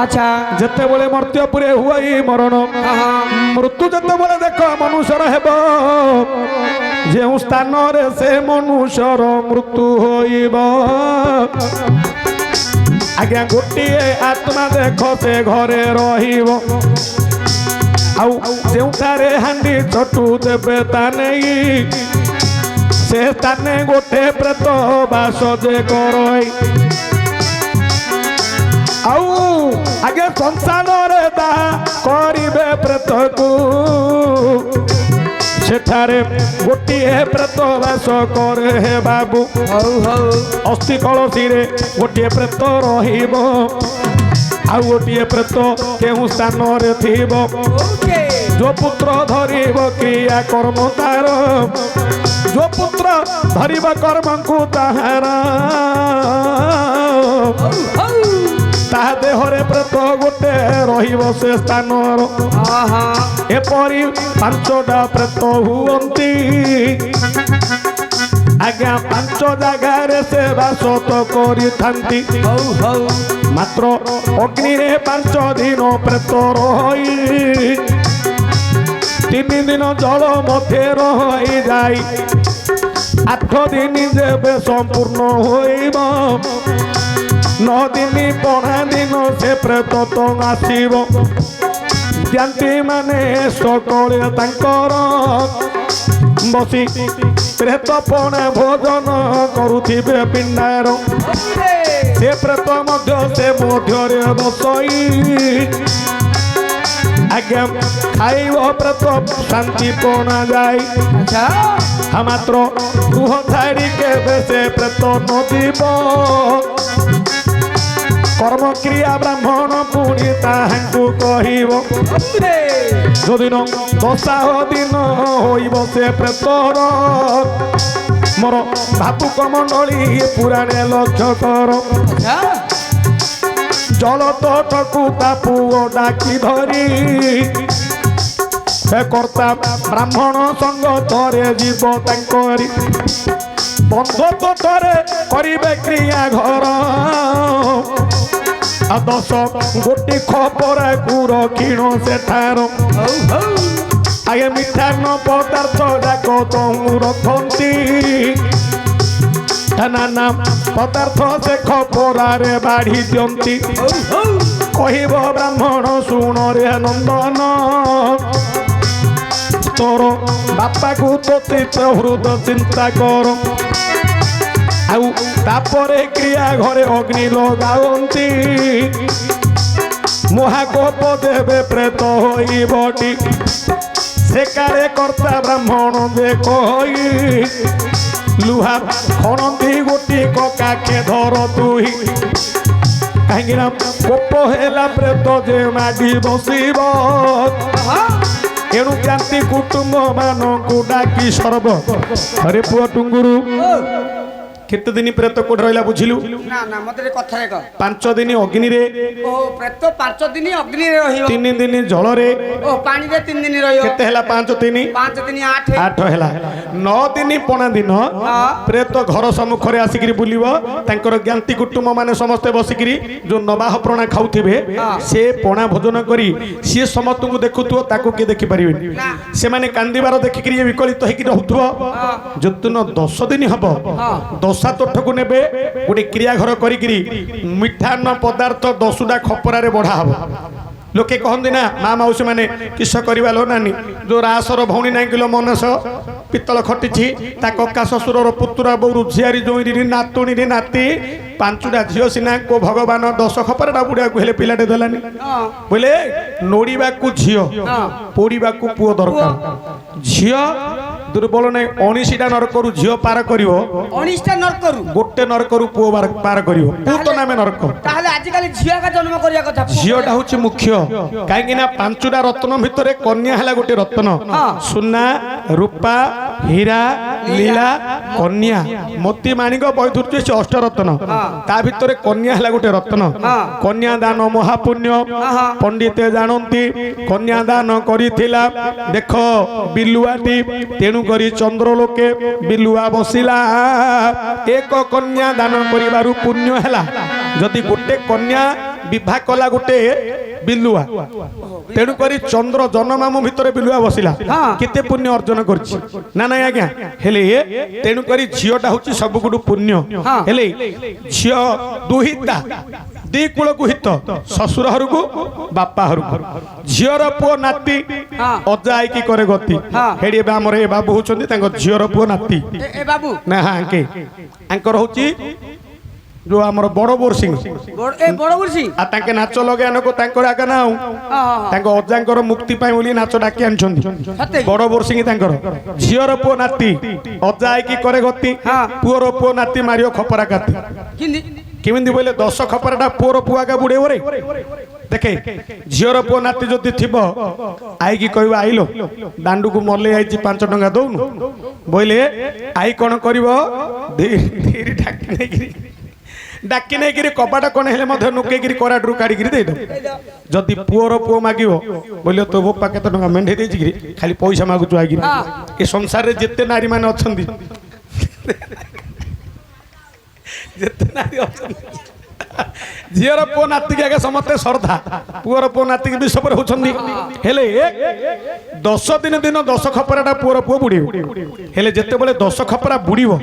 अच्छा जते बोले मर्त्यपुरे हुई मरण मृत्यु जते बोले देख मनुष्यर हेब जे स्थान रे से मनुष्यर मृत्यु होइब आज्ञा गोटिए आत्मा देख से घरे रहिब आउ जेउठारे हांडी चटू देबे ता नहीं से स्थाने गोटे प्रेत बास जे करई आउ आगे संसार रे दा करिबे प्रेत को सेठारे गोटिए प्रेत बास करे हे बाबू अस्थि कलसी रे गोटिए प्रेत रहिबो आउ गोटिए प्रेत केहू स्थान रे थिबो जो पुत्र धरिब क्रिया कर्म तार जो पुत्र धरिब कर्म को ताहार ताहा देहरे प्रेत गोटे रहिब से स्थान एपरी पांचटा प्रेत हुअंती आज्ञा पांच जगार से बास तो करिथांती मात्र अग्नि रे 5 दिन प्रेत रही 3 दिन जल मध्य रही जाई 8 दिन जेबे संपूर्ण होइब 9 दिन पढ़ा दिन से प्रेत तो आसीब ज्ञाती माने सकले तांकर बसी प्रेत पणा भोजन करुथिबे पिंडार से प्रेत मध्य से मध्य बसई आज्ञा खाइब प्रेत शांति पणा जाई अच्छा मात्र गृह छाड़ी के से प्रेत नदीब कर्म क्रिया ब्राह्मण पुणी ताहांकु कहिब जो दिन दशाह दिन होइब से प्रेतर मोर भापुक मंडली पुराणे लक्ष्य कर जल तटकु ता पुओ डाकी धरी हे कर्ता ब्राह्मण संग तरे जीव तांकरी बंध तटरे करिबे क्रिया घर 10 गोटी खपरा गुर किण से ठार आगे मिठा न पदार्थ जाक तमु रखती नाना पदार्थ से खपरा रे बाढ़ी दियंती कहिब ब्राह्मण शुण रे नंदन तोर बापा को तोतीत हृद चिंता कर आउ तापरे क्रिया घरे अग्नि लगावंती महाकोप देवे प्रेत होई बटी सेकारे कर्ता ब्राह्मण दे कही लुहा खणती गोटी काके धर तुही कहीं कोप हेला प्रेत जे माडी बसिब एणु जाति कुटुंब मानू डाकी सर्व अरे पुआ टुंगुरु केते दिन प्रेत कोठ रहिला बुझिलु ना ना मते कथा एक 5 दिन अग्नि रे ओ प्रेत 5 दिन अग्नि रे रहियो 3 दिन जल रे ओ पानी रे 3 दिन रहियो केते हला 5 दिन 8 हला 9 दिन पणा दिन प्रेत घर सम्मुख रे आसिकरी बुलिबो तांकर ज्ञाति कुटुंब माने समस्त बसिकरी जो नबाह प्रणा खाउथिबे से पणा भोजन करी से समस्त को देखुथुओ ताको के देखि परिबे से माने कांदीबार देखिकरी विकलित हेकि रहथुओ जतुन 10 दिन हबो 10 तोठकु नेबे गोटे क्रिया घर करी मिठा न पदार्थ 10टा खपरा रे बढ़ा हबो लोके कहंदी ना माँ मौसी माने किस करवा लो नानी जो रासर भौणी नाई किलो मनस पितल खटिछि ता कक्का ससुरर पुतुरा बौरु झियारी जोईरी नातुणी नाती 5टा झियो सिना को भगवान 10 खपराटा बुढ़ा को हेले पिलाटे देलानी बोले नोड़ीबा को झियो पोड़ीबा को पुओ दरकार झियो दुर्बल नहीं 19टा नरकरू झियो पार करिवो 19टा नरकरू गोटे नरकरू पुओ पार करिवो पु तो नामे नरक ताहले आज काली झियो का जन्म करिया कथा झियोटा होची मुख्य काहेकि ना 5टा रत्न भितरे कन्या हला गोटे रत्न सुना रूपा हीरा लीला कन्या मोती माणिक वैदुर्य 8 रत्न ता भितरे कन्या हला गोटे रत्न कन्या दान महापुण्य पंडिते जानती कन्या दान करिथिला देखो बिलुआटी तेणु करी चंद्रलोके बिलुआ बसिला एक कन्या दान करिबारु पुण्य हला जदि गोटे कन्या ବିବାହ କଲା ଗୋଟେ ବିଲୁଆ ତେଣୁ କରି ଚନ୍ଦ୍ର ଜନମାମୁ ଭିତରେ ବିଲୁଆ ବସିଲା କେତେ ପୁଣ୍ୟ ଅର୍ଜନ କରିଛି ନା ନାଇଁ ଆଜ୍ଞା ହେଲେ ତେଣୁ କରି ଝିଅଟା ହଉଛି ସବୁଠୁ ପୁଣ୍ୟ ହେଲେ ଝିଅ ଦୁହିତା ଦି କୂଳକୁ ହିତ ଶ୍ୱଶୁର ଘରକୁ ବାପା ଘରକୁ ଝିଅର ପୁଅ ନାତି ଅଜା ଆଇକି କରେ ଗତି ହେଡି ଏବେ ଆମର ଏ ବାବୁ ହଉଛନ୍ତି ତାଙ୍କ ଝିଅର ପୁଅ ନାତି ଏ ବାବୁ ନା ଆଙ୍କେ ଆଙ୍କର ହଉଛି जो आमर बड़ बोरसिंह ए बड़ बोरसिंह आ ताके नाच लगानको तांकर आका ना तांको अजांकर मुक्ति पाई बोली नाच डाकी आनछन बड़ बोरसिंह तांकर झियर पुओ नाती अजा आइकी करे गति पुओर पुओ नाती मारियो खपरा काती केमिंदी बोले 10 खपराटा पुओर पुआका बुडेव रे देखे झियर पुओ नाती जदि थिबो आइकी कहबो आइलो दांडू को मले आइची 5 टंका दउनु बोले आई कोन करिवो धीरे ढाकी नेगिरी डाकी नहीं गिरी कबाटा कौन हेले मधे नुके गिरी कराडरू काडी गिरी दे दो जदी पुओर पुओ मागिवो बोलियो तो बोपा केते टंका मेंढे देछि गिरी खाली पैसा मागु चुआ गिरी ए संसार रे जत्ते नारी माने अछंदी जत्ते नारी अछंदी झियर पुओ नाती के समस्ते श्रद्धा पुओर पुओ नाती के विश्व पर होछंदी हेले 10 दिन 10 खपराटा पुओर पुओ बुडीबो हेले जत्ते बोले 10 खपरा बुडीबो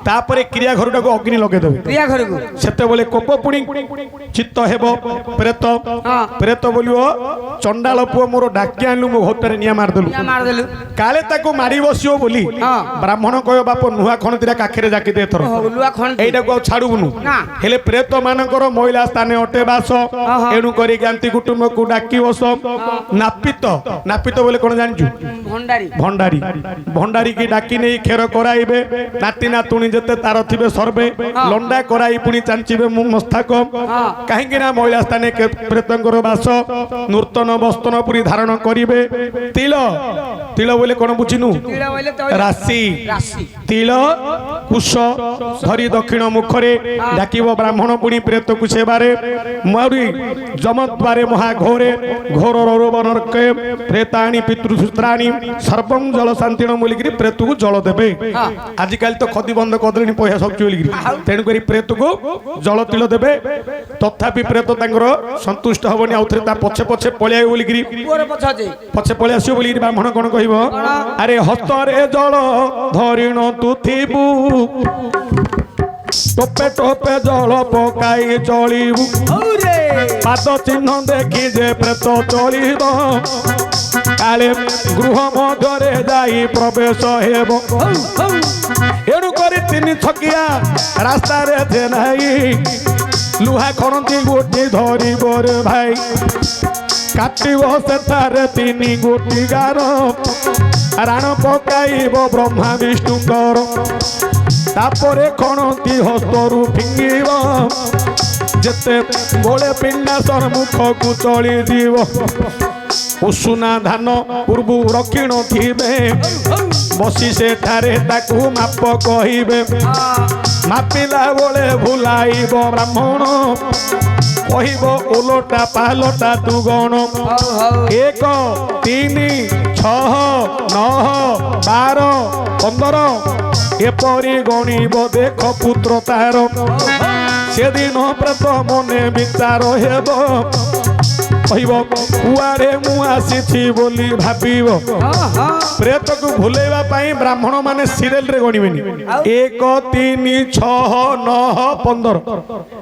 तापरे क्रिया घरटा को अग्नि लगे देबे क्रिया घर को सेते बोले कोप पुणी चित्त हेबो प्रेत प्रेत बोलियो चंडाल पुओ मोर डाकी आनलु मो घोटरे निया मार देलु काले ताको मारी बसियो बोली ब्राह्मण कयो बाप नुहा खणतिरा काखेरे जाकी दे थरो लुआ खण एइटा को छाडुबुनु हेले प्रेत मानकर महिला स्थाने अटे बास एणु करी गांती कुटुंब को डाकी बस नापित नापित बोले कोन जानजु भंडारी भंडारी भंडारी की डाकी नहीं खेर कराइबे नाती नातुणी जते तार थिबे सर्वे लंडा कराई पुनी चांचिबे मस्तक काहेकि ना महिला स्थाने प्रेतंकर बास नूतन वस्त्र पुरी धारण करिवे तिल तिल बोले कोन बुझिनु राशि तिल कुश धरी दक्षिण मुखरे डाकिबो ब्राह्मण पुनी प्रेत को सेवारे मारी जमद्वारे महाघोरे घोर रोवनर्के प्रेताणी पितृसूत्राणी सर्वं जल शांतिण बोलिकी प्रेत को जल देबे आजिकल तो खदी बंद कदली पैसा सब बोलिकी तेणु करी प्रेत को जल तिल देबे तथापि प्रेत तांकर संतुष्ट हबनी आउथरे ता पछे पछे पळिया बोलिकी पछे पळिया आसियो बोलिकी ब्राह्मण कोन कहिबो अरे हस्तरे जल धरिण तू थिबु टोपे टोपे जल पकाई चलिबु पाद चिन्ह देखी जे प्रेत चलिब काले गृह मध्यरे जाई प्रवेश हेबो एणु करी 3 छकिया रास्ता रे जे नाही लुहा खणती गोटी धरिब रे भाई काटिबो सेठारे 3 गोटी गार राण पकाइब ब्रह्मा विष्णुकर तापरे खणती हस्तरू फिंगिब जेते गोले पिंडा सरमुख को चली जीव उषुना धान पूर्व रक्षिण थिबे बसी सेठारे ताकू माप कहिबे मापिला बोले भुलाइब ब्राह्मण कहिब ओलोटा पालोटा तू गण 1 3 6 9 12 15 एपरी गणिब देख पुत्र तार से दिन प्रेत मने विचार हेब कहिब कुआरे मु आसी बोली भाबिब प्रेत को भुलेबा पाई ब्राह्मण माने सीरियल रे गणिबेनी 1 3 6 9 15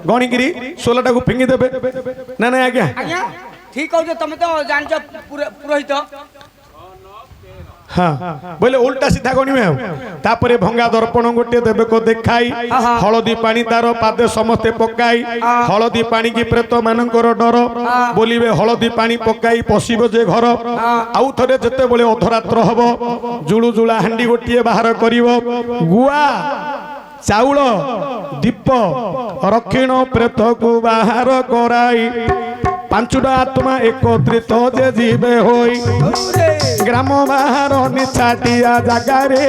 गणिगिरी 16 को फिंगी देबे ना ना आज्ञा ठीक हो तमे तो जानछ पुरोहित हाँ बोले उल्टा सीधा गणिमे तापरे भंगा दर्पण गोटे देवे को देखाई हलदी पानी तार पादे समस्ते पकाई हलदी पानी की प्रेत मानकर डर बोलिबे हलदी पानी पकाई पशिबो जे घर आउ थरे जते बोले अधरात्र हबो जुळु जुळा हांडी गोटिए बाहर करिवो गुआ चाउल दीप रक्षिण प्रेत को बाहर कराई 5टा आत्मा एकत्रित जे जीवे होई ग्राम बाहर निछाटिया जगारे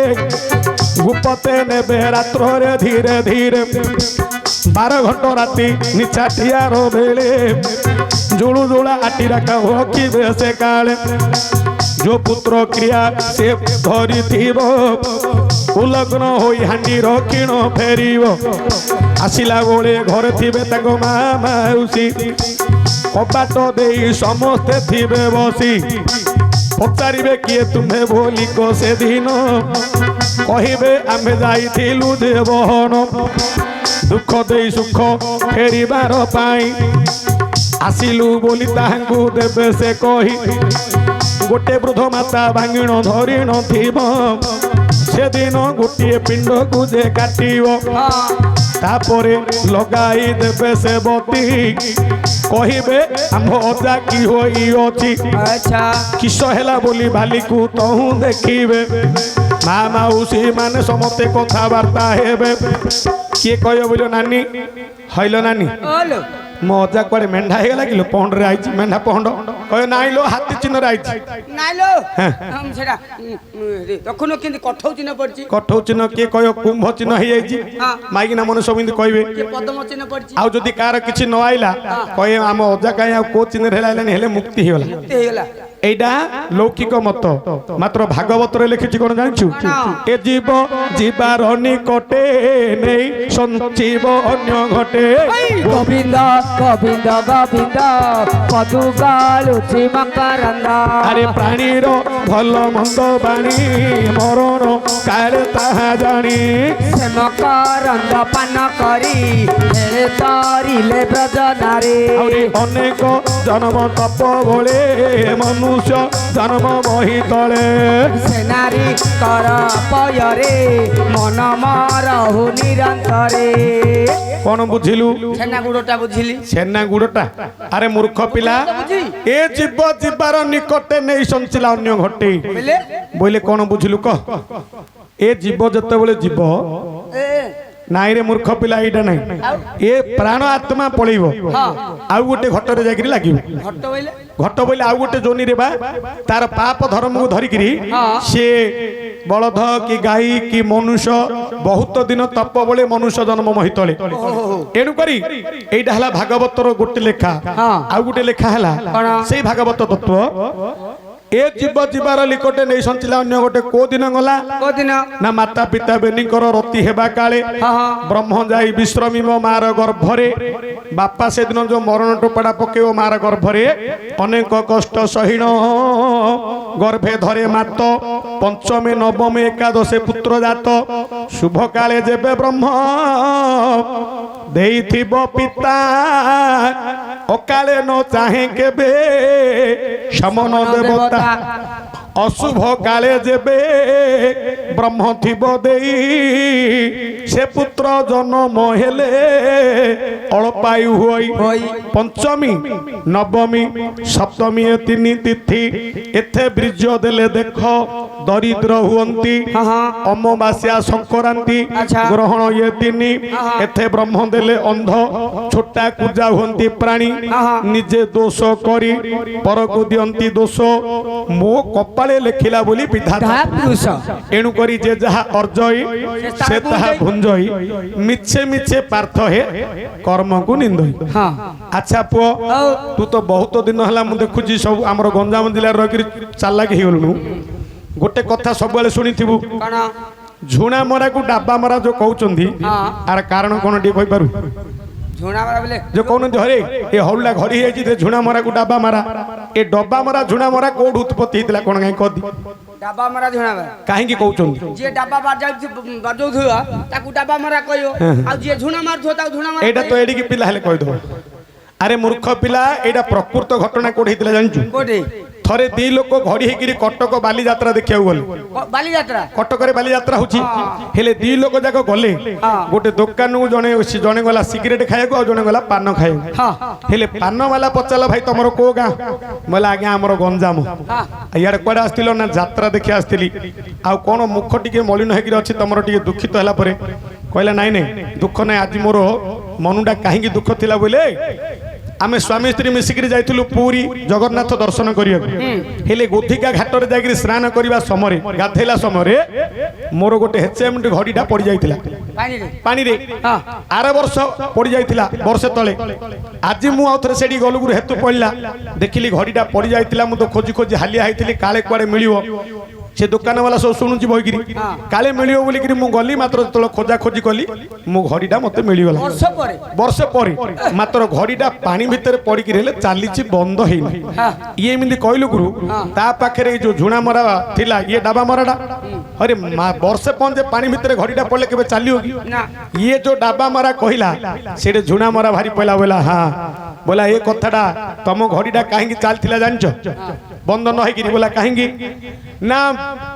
गुपते नेबे रात्र रे धीरे धीरे 12 घंटा राती निछाटिया रो बेले जुळु जुळा आटी रखा हो कि बेसे काले जो पुत्र क्रिया से धरी थीबो उलग्न होई हांडी रक्षिण फेरिबो आसिला गोळे घर थिबे ताको मा माउसी କବାଟ ଦେଇ ସମସ୍ତେ ଥିବେ ବସି ପଚାରିବେ କିଏ ତୁମେ ବୋଲି କ ସେଦିନ କହିବେ ଆମେ ଯାଇଥିଲୁ ଦେବହନ ଦୁଃଖ ଦେଇ ସୁଖ ଫେରିବାର ପାଇଁ ଆସିଲୁ ବୋଲି ତାହାଙ୍କୁ ଦେବେ ସେ କହି ଗୋଟେ ବୃଦ୍ଧ ମାତା ଭାଙ୍ଗିଣ ଧରି ନଥିବ ସେଦିନ ଗୋଟିଏ ପିଣ୍ଡକୁ ଯେ କାଟିବ ତାପରେ ଲଗାଇ ଦେବେ ସେ ବତି କହିବେ ଆମ ଅଜା କି ହୋଇଅଛି କିସ ହେଲା ବୋଲି ଭାଲିକୁ ତହୁଁ ଦେଖିବେ ମା ମାଉସୀ ମାନେ ସମସ୍ତେ କଥାବାର୍ତ୍ତା ହେବେ କିଏ କହିବ ବୋଲ ନାନୀ ହଇଲ ନାନୀ ମୋ ଅଜା କୁଆଡେ ମେଣ୍ଢା ହେଇଗଲା କିଲୋ ପହଣ୍ଡରେ ଆଇଛି ମେଣ୍ଢା ପହଣ୍ଡ କହିବ ନାଇଁ लो ହାତୀ ଚିହ୍ନରେ ଆଇଛି ନାଇଁ लो ସେଟା ଦେଖୁନ କେମିତି କଠଉ ଚିହ୍ନ ପଡିଛି କଠଉ ଚିହ୍ନ କିଏ କହିବ କୁମ୍ଭ ଚିହ୍ନ ହେଇଯାଇଛି ମାଇକିନା ମନେ ସବୁ ଏମିତି କହିବେ ପଦ୍ମ ଚିହ୍ନ ପଡିଛି ଆଉ ଯଦି କାହାର କିଛି ନ ଆଇଲା କହିବେ ଆମ ଅଜା କାହିଁ ଆଉ କୋଉ ଚିହ୍ନରେ ହେଲାନି ହେଲେ ମୁକ୍ତି ହେଇଗଲା এইটা লৌকিক মত মাত্র ভাগবতরে লিখিছি কোন জানিছু এ জীব জীবার নিকটে নেই সঞ্জীব অন্য ঘটে গোবিন্দ গোবিন্দ গোবিন্দ কদু গালুচি মকরন্দ আরে প্রাণীর ভাল মন্দ বাণী মরণ কালে তাহা জানি সে মকরন্দ পান করি হেরে তরিলে ব্রজ নারী অনেক জন্ম তপ বলে মনুষ্য জন্ম মহি তলে সে নারী কর পয়রে মন মরহু নিরন্তরে কোন বুঝিলু ଛେନା ଗୁଡଟା ବୁଝିଲି ଛେନା ଗୁଡଟା ଆରେ ମୂର୍ଖ ପିଲା ଏ ଜୀବ ଯିବାର ନିକଟେ ନେଇ ସଞ୍ଚିଲା ଅନ୍ୟ ଘଟେ ବୋଇଲେ କଣ ବୁଝିଲୁ କହ ଏ ଜୀବ ଯେତେବେଳେ ଯିବ ନାଇଁ ରେ ମୂର୍ଖ ପିଲା ଏଇଟା ନାହିଁ ଏ ପ୍ରାଣ ଆତ୍ମା ପଳେଇବ ଆଉ ଗୋଟେ ଘଟରେ ଯାଇକିରି ଲାଗିବ ଘଟ ବୋଇଲେ ଆଉ ଗୋଟେ ଯୋନିରେ ବା ତାର ପାପ ଧର୍ମକୁ ଧରିକିରି ସିଏ ବଳଦ କି ଗାଈ କି ମନୁଷ୍ୟ ବହୁତ ଦିନ ତପ ବଳେ ମନୁଷ୍ୟ ଜନ୍ମ ମହିତଳେ ଏଣୁ କରି ଏଇଟା ହେଲା ଭାଗବତର ଗୋଟେ ଲେଖା ଆଉ ଗୋଟେ ଲେଖା ହେଲା ସେଇ ଭାଗବତ ତତ୍ତ୍ୱ ଏ ଜୀବ ଯିବାର ନିକଟେ ନେଇ ସଞ୍ଚିଲା ଅନ୍ୟ ଗୋଟେ କୋଉ ଦିନ ଗଲା ନା ମାତା ପିତା ବେନିଙ୍କର ରତି ହେବା କାଳେ ବ୍ରହ୍ମ ଯାଇ ବିଶ୍ରମିବ ମାର ଗର୍ଭରେ ବାପା ସେଦିନ ଯୋଉ ମରଣ ଟୋପାଡା ପକେଇବ ମାର ଗର୍ଭରେ ଅନେକ କଷ୍ଟ ସହିଣ ଗର୍ଭେ ଧରେ ମାତ ପଞ୍ଚମୀ ନବମୀ ଏକାଦଶୀ ପୁତ୍ର ଜାତ ଶୁଭ କାଳେ ଯେବେ ବ୍ରହ୍ମ ଦେଇଥିବ ପିତା ଅକାଳେ ନ ଚାହେଁ କେବେ ସମନ ଦେବତା ଅଶୁଭ କାଳେ ଯେବେ ବ୍ରହ୍ମ ଥିବ ଦେଇ ସେ ପୁତ୍ର ଜନ୍ମ ହେଲେ ଅଳପାୟୁ ହୋଇ ପଞ୍ଚମୀ ନବମୀ ସପ୍ତମୀ ଏ ତିନି ତିଥି ଏତେ ବୀର୍ଯ୍ୟ ଦେଲେ ଦେଖ ଦରିଦ୍ର ହୁଅନ୍ତି ଅମାବାସ୍ୟା ସଂକ୍ରାନ୍ତି ଗ୍ରହଣ ଏ ତିନି ଏତେ ବ୍ରହ୍ମ ଦେଲେ ଅନ୍ଧ ଛୋଟା ପୂଜା ହୁଅନ୍ତି ପ୍ରାଣୀ ନିଜେ ଦୋଷ କରି ପରକୁ ଦିଅନ୍ତି ଦୋଷ ମୋ କପାଳେ ଲେଖିଲା ବୋଲି ବିଧାତା ଏଣୁ କରି ଯେ ଯାହା ଅର୍ଜଇ ସେ ତାହା ଭୁଞ୍ଜଇ ମିଛେ ମିଛେ ପାର୍ଥ ହେ କର୍ମକୁ ନିନ୍ଦଇ ଆଚ୍ଛା ପୁଅ ତୁ ତ ବହୁତ ଦିନ ହେଲା ମୁଁ ଦେଖୁଛି ସବୁ ଆମର ଗଞ୍ଜାମ ଜିଲ୍ଲାରେ ରହିକିରି ଚାଲାକି ହେଇଗଲୁଣୁ ଗୋଟେ କଥା ସବୁବେଳେ ଶୁଣିଥିବୁ ଝୁଣା ମରାକୁ ଡାବା ମରା ଯୋଉ କହୁଛନ୍ତି ଆର କାରଣ କଣ ଟିକେ କହିପାରୁ जो कहते हरे ये हौला घड़ी है झुणा मरा को डाबा मारा ए डब्बा मरा झुणा मरा कोड उत्पत्ति होता कौन कहीं कह दी डाबा मरा झुणा मरा कहीं कहते जे डाबा बजाउथुआ ताकू डाबा मरा कहियो आ जे झुणा मारथुआ ताकू झुणा मरा एटा तो एडी की पिला हेले कहि दो अरे मूर्ख पिला एटा प्रकृत घटना कोड हेतला जानछु कोडे थरे दी लोक घड़ी हेकिरी कटक बाली यात्रा देखिया गले बाली यात्रा कटक रे बाली यात्रा होची हेले दी लोक जाको गले गोटे दुकान को जने गला सिगरेट खाया को जने गला पान खाया हेले पान वाला पचाला भाई तमरो को गा मला आगे हमरो गंजाम यार कोडा आस्तिलो ना यात्रा देखि आस्तिली आ कोन मुख टिके मलिन हेकिरी अछि तमरो टिके दुखित हला परे कहला नाइ नै दुख नै आज मोरो मनुडा काहेकि दुख थिला बोले आमे स्वामी स्त्री मिसिकरी जाइथिलु पूरी जगन्नाथ दर्शन करिया हेले गोधिका घाट रे जागिरी स्नान करिबा समय गाधेला समय मोर गोटे हेचएमटी घड़ीटा पड़ी जाइथिला पानी रे आर वर्ष पड़ी जाइथिला वर्ष तळे आज मु आउथरे सेडी गलुगुर हेतु पड़ला देखिली घड़ीटा पड़ी जाइथिला मु तो खोजी खोजी हालिया हाइथिली काले कुआडे मिलियो से दुकान वाला सब शुणुची बहिकी काले मिलियो बोलिकी मु गली मात्र जो खोजा खोजी कली मो घड़ीटा मते मिलगला वर्ष पर मात्र घड़ीटा पानी भितर पड़िकी हेले चलीची बंद हेनी ये एमती कहलु गुरु ता पाखे जो झुणा मरा थिला ये डाबा मराटा अरे वर्षे पंजे पानी भितर घड़ीटा पड़े के चलियो कि ये जो डाबा मरा कहला से झुणा मरा भारी पहला बोला हाँ बोला ये कथाटा तुम घड़ीटा कहीं चलता जानच बंद न होगी बोला कहीं ना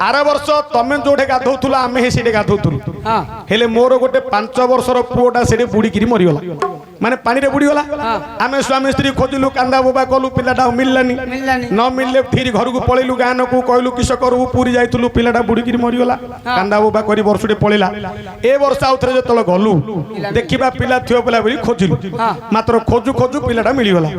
आर वर्ष तमें जोटे गाधौल आम से गाधौलु हेले मोर गोटे 5 वर्षर पुओटा से बुड़ीकी मरीगला माने पानी रे बुड़ीगला आम स्वामी स्त्री खोजिलु कांदा बोबा कलु पिलाटा मिललानी न मिलले फिर घर को पलैलु गान को कहलु किस करू पूरी जाइलु पिलाटा बुड़ीकी मरीगला कांदा बोबा कर वर्षटे पलैला ए वर्ष आउ थे जो गलु देखा पिला थी पिला बोली खोजिलु मात्र खोजु खोजु पिलाटा मिलगला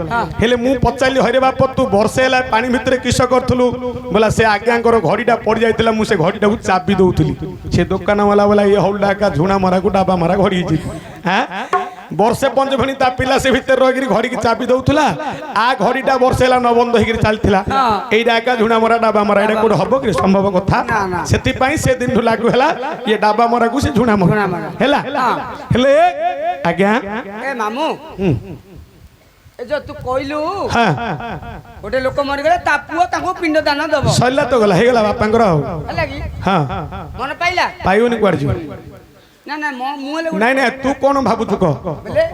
हेले मु पचारि हरे बाप तू वर्षे है पानी भितर किस करूँ बोला से आज्ञाकर घड़ीटा पड़ जाता मुझे घड़ीटा को चाबी दौली से दुकान वाला बोला ये हौलडा का झुणा मरा को डाबा मरा घड़ी वर्षे पंच भणी ता पिला से भितर रही घड़ी की चाबी दौला आ घड़ीटा वर्षे है न बंद हो चलता यहीटा झुणा मरा डाबा मरा यहाँ कौट हम कि संभव कथा से दिन ठू लागू है ये डाबा मरा को से झुणा मरा है आज्ञा मामू जो तू कहलु गोटे लोक मरीगले ता पुओ ताको पिंड दान दब सल्ला तो गला हेगला बापांकर हला की हां मन पाइला पाइयोनी क्वार जी ना ना मुले नहीं नहीं तू कोन भाबु तू को बोले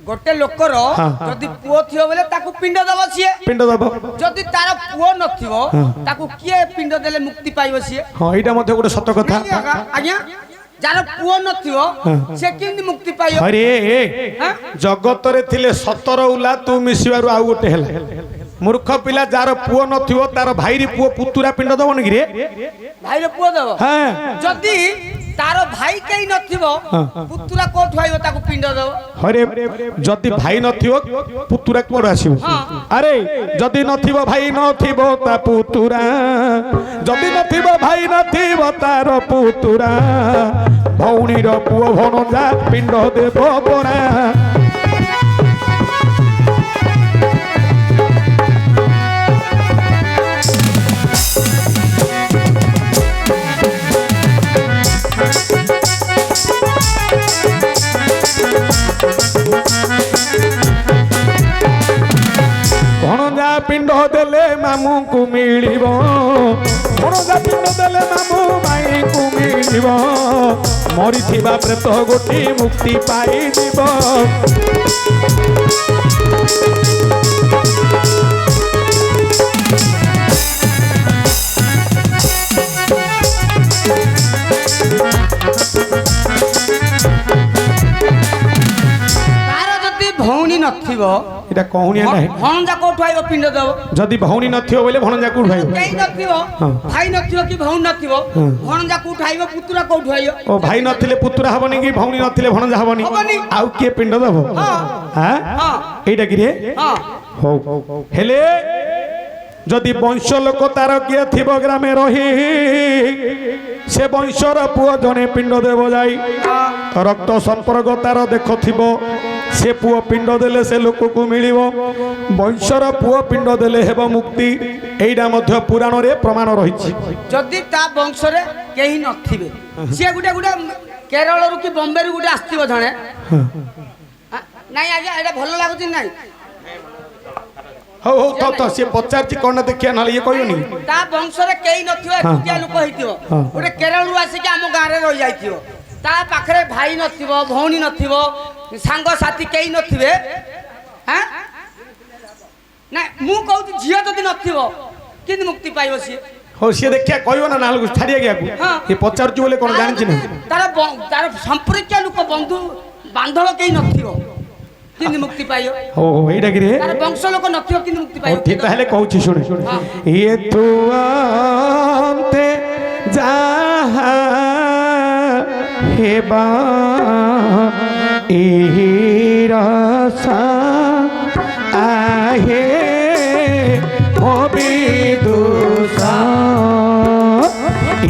गोटे लोकर जदी पुओ थियो बोले ताको पिंड दब सिए पिंड दब जदी तार पुओ नथिवो ताको किए पिंड देले मुक्ति पाइबो सिए हां एटा मध्ये गोटे सत्य कथा आज्ञा जार पुओ नथिवो से किंदी मुक्ति पाइयो अरे जगत रे थिले 17 उला तू मिसिवारु आउ गोटे हेला मूर्ख पिला जार पुओ नथिवो तार भाई रे पुओ पुतुरा पिंड दबन कि रे भाई रे पुओ दब हां जदी तार भाई कई नथिवो पुतुरा कोठ आइबो ताको पिंड दब अरे जदी भाई नथिवो पुतुरा कोड आसीबो अरे जदी नथिवो भाई नथिवो ता पुतुरा जदी नथिवो भाई नथिवो तार पुतुरा भौणी रो पुओ भणजा पिंड देबो परा भणजा पिंड देले मामू को मिलिबो भणजा पिंड देले मामू माई को मिलिबो मरिथिबा प्रेत गोटी मुक्ति पाई दिबो भौणी नथिबो एटा कहूनिया नाही भणजा कोठ आइबो पिंड दब जदी भौणी नथियो बोले भणजा कोठ आइबो कई नथिबो भाई नथिबो कि भौणी नथिबो भणजा कोठ आइबो पुतुरा कोठ आइबो ओ भाई नथिले पुतुरा हबनी कि भौणी नथिले भणजा हबनी आउ के पिंड दब हां हां एटा कि रे हां हो हेले जदि वंश लोक तार किए थिबो ग्रामे रही से वंशर पुओ जने पिंड देव जाई रक्त संपर्क तार देख थिबो से पुओ पिंड देले से लोक को मिलिबो वंशर पुओ पिंड देले हेबो मुक्ति एइडा मध्य पुराण रे प्रमाण रहिछि जदि ता वंश रे केही नथिबे से गुडा गुडा केरल रु कि बॉम्बे रु गुडा आस्तिबो जणे नाही आज्ञा एटा भलो लागुछि नाही हो हो तो से पचारची कोन देखिया नले ये कहयोनी ता वंश रे केही नथिबो एकुटिया लोक हेतिबो ओटे केरल रु आसी कि हम गां रे रहि जाइथिबो ता पाखरे भाई नथिबो भौणी नथिबो सांग साथी केही नथिबे हां ना मु कहू झियो जदि नथिबो किंद मुक्ति पाइबो सी हो से देखिया कहयो ना नाल छाड़िया गया को ये पचारची बोले कोन जानि छी ना तार संपर्क लोक बंधु बांधव केही नथिबो किंद मुक्ति पाइयो हो एटा कि रे तार वंश लोक नथिबो किंद मुक्ति पाइयो ठीक ताहले कहू छी सुन ये तू अंते जा हेबा रसा आहे विदुषा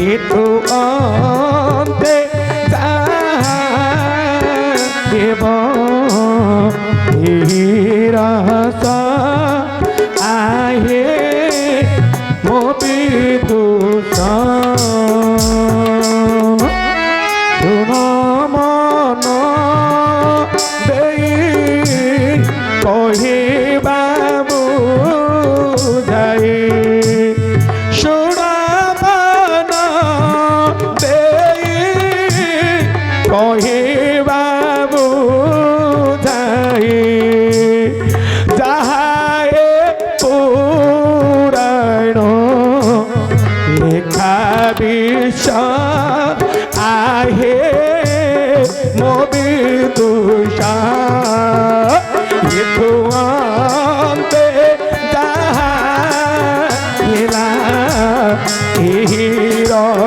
ये तो अंते रसा आहे विदुषा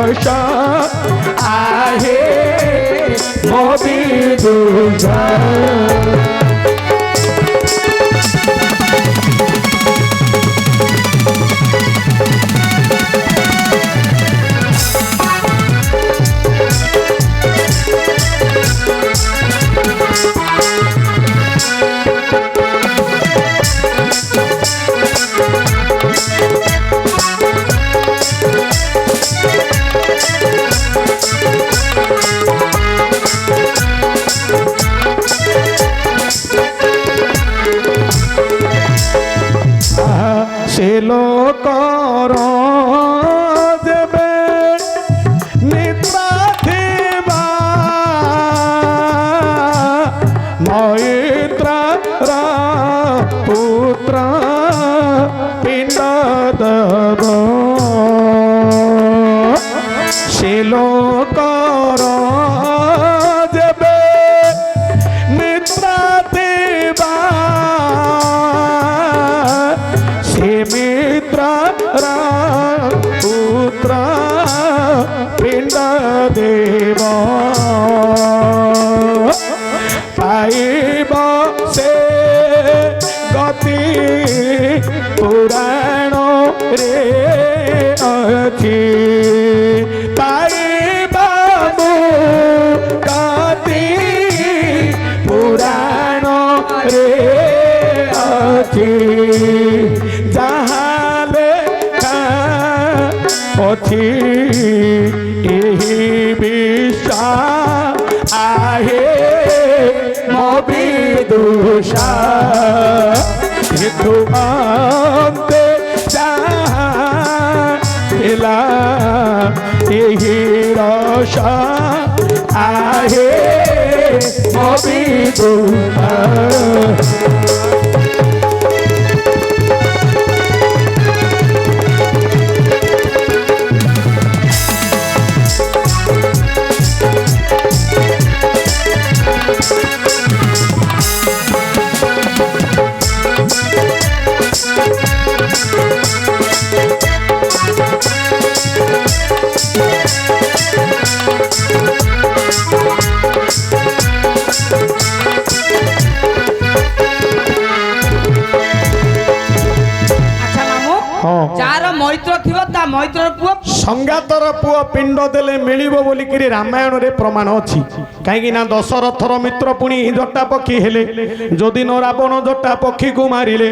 রসা আহে মো বিদুষা সে লোকর যেবে নিদ্রা থিবা মৈত্র পুত্র পিণ্ড দেব সে লোকর যেবে নিদ্রা থিবা পুত্র পিণ্ড দেব পাইব সে গতি পুরাণ রে ଅଛି পাইব গতি পুরাণ রে ଅଛି যাহালে ଅଛି ଏହି বিশ্বাস আহে মো বিদুষা হেতু অন্তে যাহা ଥିଲା ଏହି রসা আহে মো বিদুষা যার মৈত্র থিব তা মৈত্রর পুଅ সংগাতর পুଅ পিণ্ড দেলে মিলিব বলিকিরি রামায়ণরে প্রমাণ ଅଛି କାହିଁକି ନା ଦଶରଥର ମିତ୍ର ପୁଣି ଜଟା ପକ୍ଷୀ ହେଲେ ଯଦି ନ ରାବଣ ଜଟା ପକ୍ଷୀକୁ ମାରିଲେ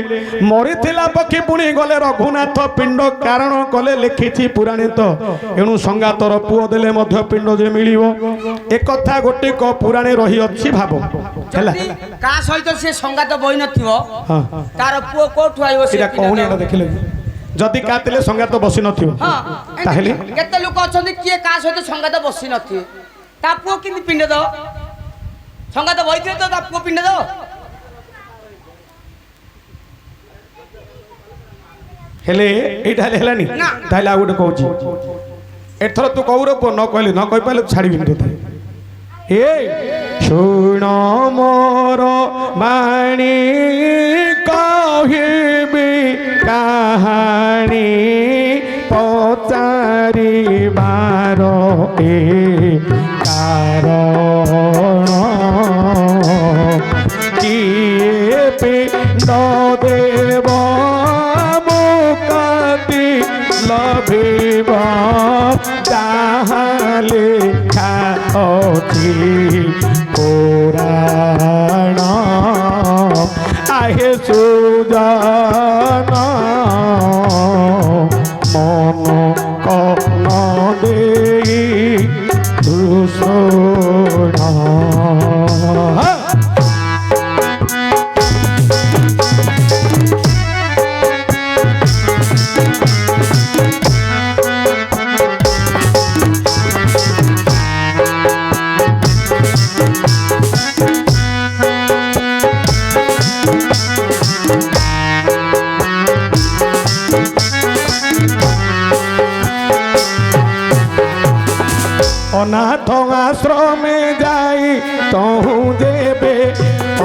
ମରିଥିଲା ପକ୍ଷୀ ପୁଣି ଗଲେ ରଘୁନାଥ ପିଣ୍ଡ କାରଣ କଲେ ଲେଖିଛି ପୁରାଣେ ତ ଏଣୁ ସଂଗାତର ପୁଅ ଦେଲେ ମଧ୍ୟ ପିଣ୍ଡ ଯେ ମିଳିବ ଏକଥା ଗୋଟିକ ପୁରାଣେ ରହିଅଛି ଭାବ ହେଲା କା ସହିତ ସେ ସଂଗାତ ବହି ନଥିବ ତାର ପୁଅ କୋଠୁ ଆଇବ ସେ ଏଟା କହୁନି ଏଟା ଦେଖିଲେ ଯଦି କାତିଲେ ସଂଗାତ ବସି ନଥିବ ତାହେଲେ କେତେ ଲୋକ ଅଛନ୍ତି କିଏ କା ସହିତ ସଂଗାତ ବସି ନଥିବେ ତା ପୁଅ କେମିତି ପିଣ୍ଡ ଦବ ସଂଗାତ ବହିଥିବେ ତ ତା ପୁଅ ପିଣ୍ଡ ଦବ ହେଲେ ଏଇଟା ହେଲାନି ତାହେଲେ ଆଉ ଗୋଟେ କହୁଛି ଏଥର ତୁ କହୁର ପୁଅ ନ କହିଲେ ନ କହିପାରିଲେ ଛାଡ଼ିବିନି ତୋତେ ଏ ଶୁଣ ମୋର ବାଣୀ କହିବି କାହାଣୀ ପଚାରିବାର ଏ କାରଣ କିଏ ପିଣ୍ଡ ଦେବ ମୁକ୍ତି ଲଭିବ ଯାହାଲେ ଅଛି ପୁରାଣ আহে সুজান মন কন দেই দুষোনা অনাথ আশ্রমে যাই তহু দেবে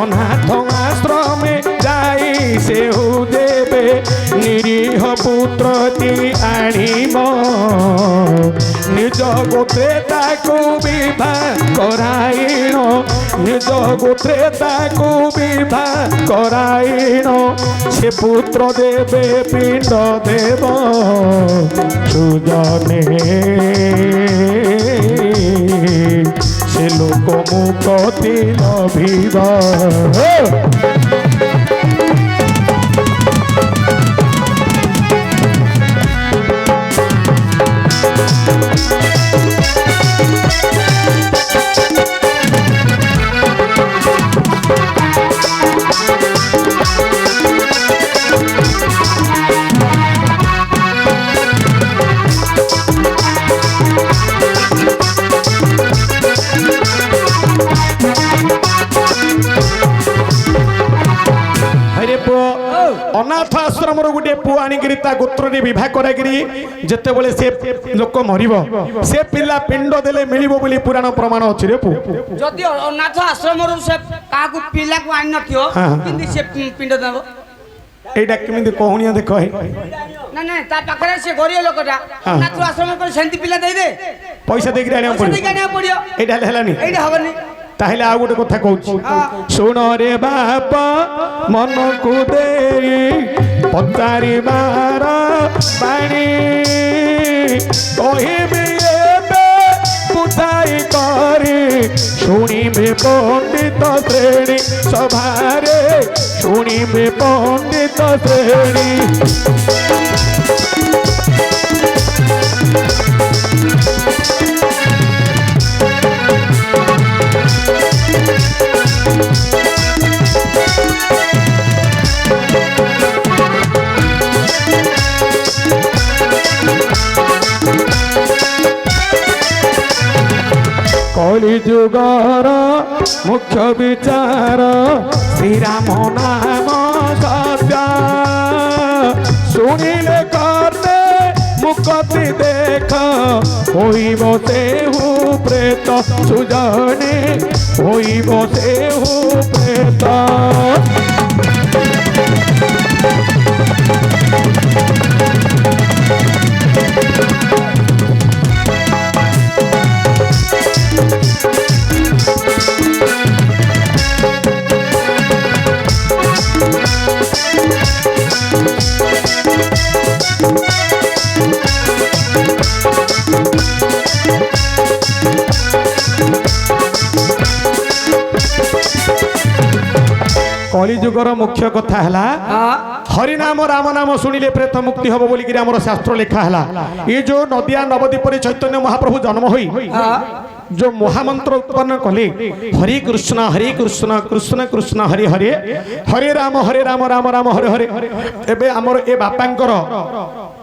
অনাথ আশ্রমে যাই সেহু দেবে निरीह पुत्रटी आनिब निज गोत्रे ताकू विवाह कराइण निज गोत्रे ताकू विवाह कराइण से पुत्र देवे पिंड देव सुजने से लोक मुक्ति लभिबा अनाथ आश्रम गोटे पु आनिकी गोत्र विवाह कराकरी जिते से लोक मर से पिला पिंड देले मिल बोली पुराण प्रमाण अच्छी रे पु जदि अनाथ आश्रम से का पिला को आनि नथियो किंतु से पिंड देबो एटा केमिति कहनिया देख ना ना ता पाखरे से गरीब लोकटा अनाथ आश्रम को सेंती पिला दे दे पैसा देख आनिया पड़ियो एटा हेलानी एटा हबनी ताहले आ गोटे कथा कहूँ सुन रे बाप मन को दे पचारि बार पानी कहबी बुझाई करी शुणिबे पंडित श्रेणी सभारे शुणिबे पंडित श्रेणी कलि जुगर मुख्य विचार श्री राम नाम सत्य शुणिले करते मुक्ति देख होइब सेहु प्रेत सुजने होइब सेहु प्रेत कलिजुगर मुख्य कथा है हरिनाम राम नाम शुणिले प्रेत मुक्ति हम बोलिक आम शास्त्र लिखा है ये जो नदिया नवद्वीप चैतन्य महाप्रभु जन्म हुई जो महामंत्र उत्पन्न कले हरे कृष्ण कृष्ण कृष्ण हरे हरे हरे राम राम राम हरे हरे एबे हमर ए बापांकर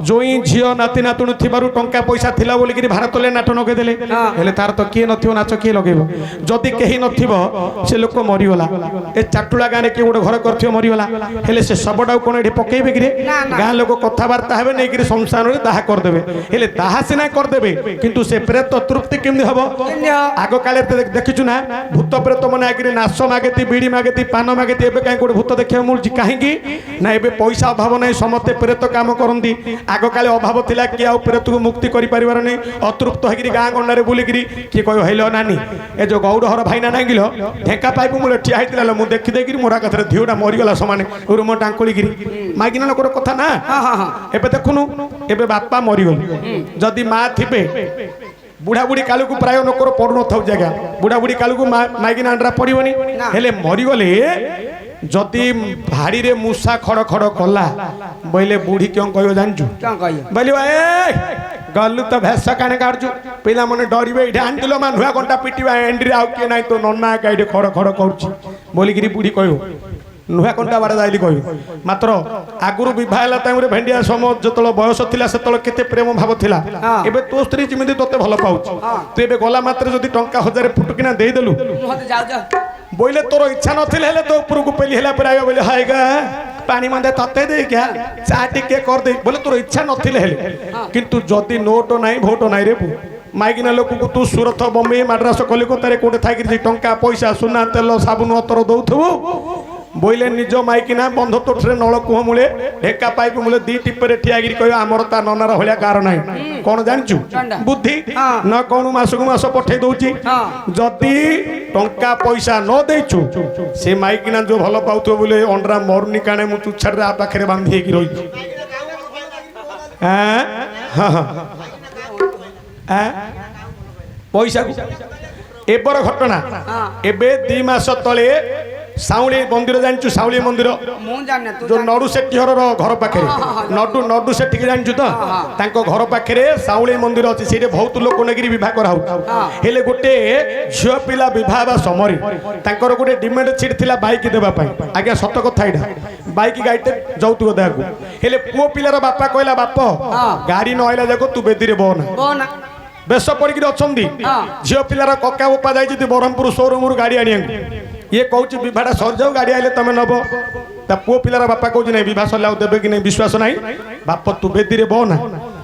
जोई झियो नाती नातुण थिबारु टंका पैसा थिला बोलिक भारत ले नाट नगे देले हेले तार तो किए नथियो नाच किए लगेबो जदि केही नथिबो से लोक मरिगला ए चाटुला गाँ रे के गोटे घर करथियो मरिगला हेले से सबडा कोन एठी पकेबे कि रे गाँ लोक कथावार्ता हेबे नै कि संसार रे दाह कर देबे हेले दाह सिना कर देबे किंतु से प्रेत तृप्ति केमि हबो आग काले देखिछु ना भूत प्रेत मन आगे नाश मागेती बीड़ी मागेती पान मागेती एबे काई गोटे भूत देखिया मिलुछि काहेकि ना एबे पैसा अभाव नै समते प्रेत काम करंती आग काले अभाव थिला कि आ प्रेत को मुक्ति करि परिवार नै अतृप्त होगिरी गाँ गंडारे बुलिगिरी कि कहियो हेलो नानी ए जो गौड़ हर भाईना नांगिलो ढेका पाइप मुले ठिया हितला मु देखि देखि मोरा कथरे धियोडा मरि गला समान रुम टांकुली गिरी मागिना लोकर कथा ना एबे देखुनु एबे बापा मरि गल जदी मां थिबे बुढ़ा बुढ़ी कालू को प्राय नकर पड़ू न जगह बुढ़ा बुढ़ी कालू को माइकिना अंडा पड़ोनी हेले मरीगले जदि भाड़ी रे मूसा खड़ खड़ कला बोले बुढ़ी क्यों कह जानचु बोल गलु तो भेष काने काटु पिला मैंने डरवे ये आंटिल मा नुआ घंटा पिटा एंड्री आउ किए ना तो नन्ना एका ये खड़ खड़ कर बोलिकी बुढ़ी कह नुआ कंटा बारे जाइली कह मात्र आगुरी विवाह टाइम भेंडिया समय जो बयस थी से केते प्रेम भाव थिला एबे तो स्त्री जमी तोते भल पाऊँ तू ए गला मात्र जदि टंका 1000 फुटकिना देदेलु बोले तोर इच्छा नथिले तो ऊपर को पेली हेला पर बोले हाय गा पानी मंदे तते दे क्या चा टिके कर दे बोले तोर इच्छा नथिले किंतु जदि नोट नाही भोट नाही रे माइकिना लोक को तू सूरत बम्बे मद्रास कलिकता कोटे थी टंका पैसा सुना तेल साबुन अतर दौथबु बोले निज माइकिना बंध तोठरे नलकूह मूले ढेका पाइप मूले दी टिपरे ठियागिरी कह आमर ता ननार भलिया कार ना कौन जानचु बुद्धि न कौन मासक मास पठे दउची जदि टंका पैसा न देचु से माइकिना जो भल पाउथो बोले अंडरा मरुनी काने मु तुछारे आ पाखरे बांधी हेकी रही पैसा एबर घटना एबे 2 मास तले साउली मंदिर जानचु साउली मंदिर जो नडु सेठी घर पाखे नडु सेठी जानचु तो तांको घर पाखे साउली मंदिर अच्छी से बहुत लोक नेगिरी विवाह कराऊ हेले गोटे झियो पिला विवाह समय तांकर गोटे डिमांड सीट थिला बाइक देबा पई आज्ञा सत कथा एटा बाइक गाइटे जौतुक देहाकू हेले पुओ पिलार बापा कहला बाप गाड़ी न आइला जाको तू बेदी रे बोना बेस पड़िक अच्छी झील पिलार कका बोपा जाइए ब्रह्मपुर शोरूम गाड़ी आनी ये कौच विवाहटा सर जाऊ गाड़ी आइले तुम नब ता पुओ पिलार बापा कौच नहीं विवाह सरला देवे कि नहीं विश्वास ना बाप तू बेदी रे बना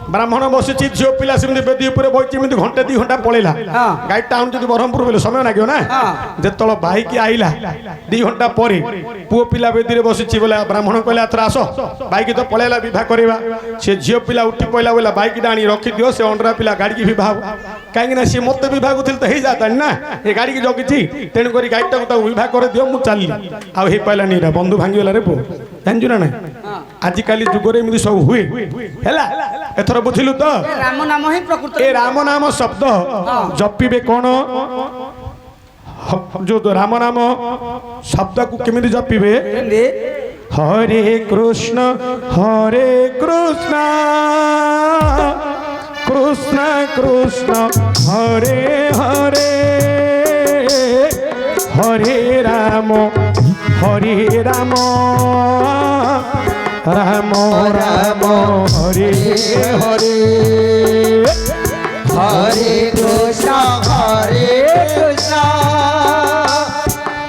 ब्राह्मण बसी झील पिला सेमती बेदी बही घंटे 2 घंटा पलैला गाड़ी टाउन जो ब्रह्मपुर बोले समय लगे ना जो बाइक आइला 2 घंटा पर पुओ पिला बेदी बसी बोला ब्राह्मण कहले एथर आस बाइक तो पलैला विवाह करवा से झील पिला उठी पड़ा बोला बाइक आनी रखी दियो से अंडरा पिला गाड़ी की विवाह कहीं सी मत विवाह तो हो जाता ना ये गाड़ी की जगी तेणुक गाड़ीटा को विवाह कर दियो मुझे चलि आई पारानी बंधु भांगीगला रे पु जानचु ना आजिकल जुगरे एमती सब हुए एथर बुझिलु तो राम नाम ही प्रकृत ए राम नाम शब्द जपिबे कौन जो राम नाम शब्द को केमिति जपिबे हरे कृष्ण कृष्ण कृष्ण हरे हरे हरे राम राम राम हरे हरे हरे कृष्ण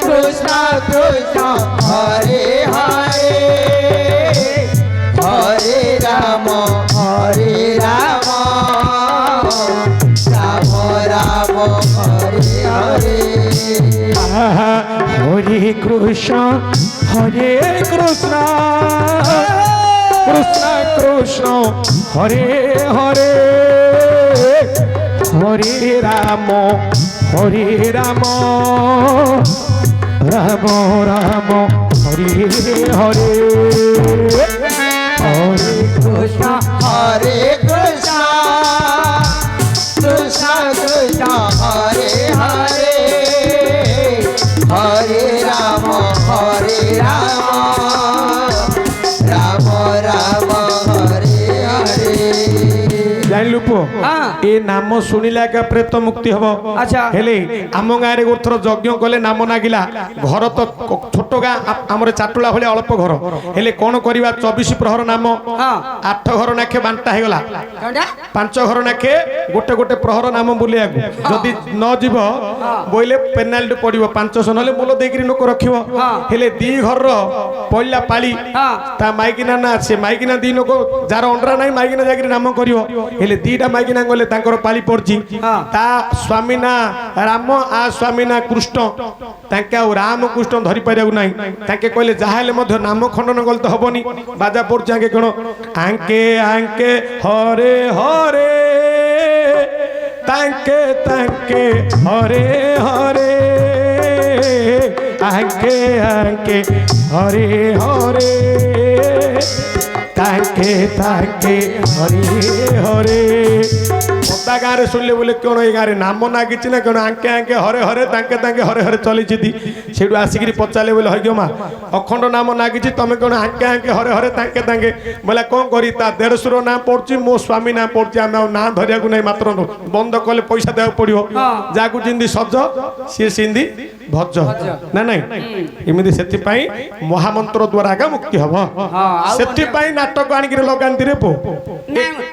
कृष्ण कृष्ण हरे हरे हरे राम राम राम हरे हरे हरे कृष्ण कृष्ण कृष्ण हरे हरे हरे राम राम राम हरे हरे हरे कृष्ण कृष्ण कृष्ण हरे हरे हरे राम राम राम हरे हरे जानलु पुओ ए नाम शुणिला का प्रेत मुक्ति हम अच्छा हेले आम गाँव में गोटे थर यज्ञ कले नाम नागिला घर तो छोट गाँ आम चाटुला भाई अल्प घर हेले कौन करवा 24 प्रहर नाम 8 घर नाखे बांटा होगा 5 घर नाखे गोटे गोटे प्रहर नाम बुलिया जदि न जीव बोले पेनाल्टी पड़ो 500 ना मूल देकर लोक रखियो हेले 2 घर पड़ा पाली ता माइकिना ना से माइकिना 2 लोक जार अंडरा ना माइकिना जाकर नाम करियो हेले 2टा माइकिना गले तांकर पाली पड़ची ता स्वामी ना राम आ स्वामी ना कृष्ण तांके राम कृष्ण धरी पारिया ना तांके कहले जाहेले मध्य नाम खंडन गल तो हबनी बाजा पड़ची आंके कण आंके आंके हरे हरे तांके तांके हरे हरे आंके आंके हरे हरे तांके तांके हरे हरे पता गाँव में शुणिले बोले कौन ये गाँव नाम नागी ना कौन आंके आंके हरे हरे तांके तांके हरे हरे चली से आसिक पचारे बोले हई मा अखंड नाम नागी तुम कौन आंके आंके हरे हरे तांके तांके बोला कौन करी देढ़शुर नाम पड़ी मो स्वामी नाम पड़ी आम ना धरिया नहीं मात्र बंद कले पैसा देवा पड़ो जहाँ जिंदी सज सी सिंधी भज ना ना इमती से महामंत्र द्वारा आगा मुक्ति हम से नाटक आनिक लगाती रे पो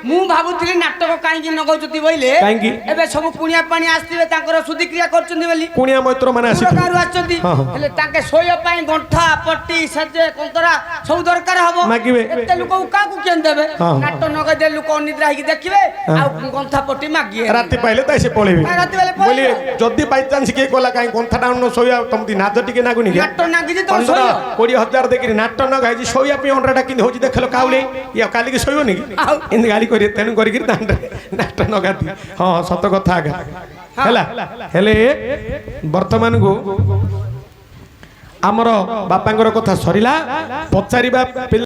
ମୁଁ ଭାବୁଥିଲି ନାଟକ କାହିଁକି ନଗଉଛନ୍ତି ବୋଇଲେ କାହିଁକି? ଏବେ ସବୁ କୁଣିଆ ପାଣି ଆସିଥିବେ ତାଙ୍କର ଶୁଦ୍ଧିକ୍ରିୟା କରୁଛନ୍ତି ବୋଲି କୁଣିଆ ମୈତ୍ର ମାନେ ଦୂର ଆସିଥିବେ ଗାଁରୁ ଆସିଛନ୍ତି ହଁ, ହଁ। ହେଲେ ତାଙ୍କେ ଶୋଇବା ପାଇଁ ଗଣ୍ଠା ପଟି ସେଜେ କନ୍ତରା ସବୁ ଦରକାର ହବ ମାଗିବେ। ଏତେ ଲୋକକୁ କାହାକୁ କେନ୍ ଦେବେ ହଁ। ନାଟ ନଗେଇଦେଲେ ଲୋକ ଅନିଦ୍ରା ହେଇକି ଦେଖିବେ ଆଉ ଗଣ୍ଠା ପଟି ମାଗିବେ ରାତି ପାଇଲେ ତ ସେ ପଳେଇବେ ରାତି ବେଲେ ବୋଲି ପଳେଇବେ। ଯଦି ବାଇଚାନ୍ସ କିଏ କଲା କାହିଁ କନ୍ଥା ଟାଉନ ଶୋଇବା ତମତି ନାଜ ଟିକେ ନାଗୁନି କି ନାଟ ନାଗିଛି ତମ ଶୋଇବ 15-20 ଦେଇକିରି ନାଟ ନଗାଇଛି ଶୋଇବା ପାଇଁ ଅଣ୍ଡାଟା କେମିତି ହଉଛି ଦେଖିଲ କାଉଲେ ଇଏ କାଲିକି ଶୋଇବନି କି ଆଉ। ଏମିତି ଗାଳି କରି ତେଣୁ କରିକି ନାଟ ନଗାନ୍ତି ହଁ ସତ କଥା ଆଗା ହେଲା ହେଲେ ବର୍ତ୍ତମାନକୁ ଆମର ବାପାଙ୍କର କଥା ସରିଲା ପଚାରିବା